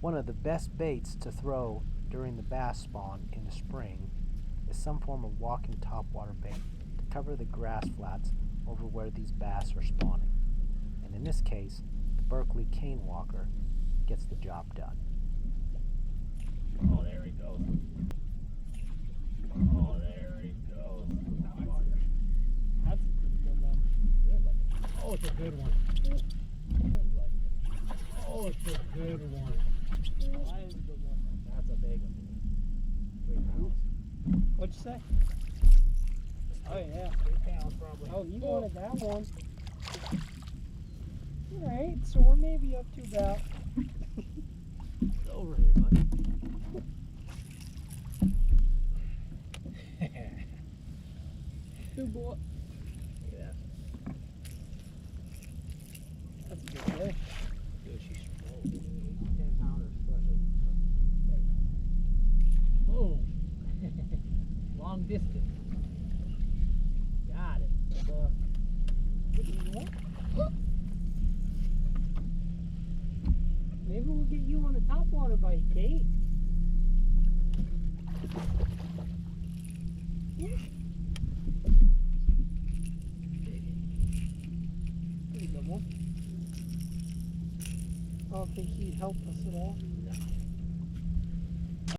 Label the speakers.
Speaker 1: One of the best baits to throw during the bass spawn in the spring is some form of walking topwater bait to cover the grass flats over where these bass are spawning. And in this case, the Berkeley cane walker gets the job done.
Speaker 2: Oh, there he goes. Oh, there he goes.
Speaker 3: That's a pretty good one.
Speaker 2: Oh, it's a good one. Oh, it's a good one.
Speaker 3: That is a good one.
Speaker 2: That's a big one. 3 pounds.
Speaker 3: What'd you say? Oh, yeah.
Speaker 2: 3 pounds probably.
Speaker 3: Oh, you wanted that one. Alright, so we're maybe up to about...
Speaker 2: It's over here, bud.
Speaker 3: Good boy.
Speaker 2: Look at that.
Speaker 3: That's a good fish.
Speaker 2: Dude, she's 10 pounders special. Boom. Long distance. Got it.
Speaker 3: Maybe we'll get you on a topwater bite, Kate. Yeah. Pretty good one. I don't think he'd help us at all.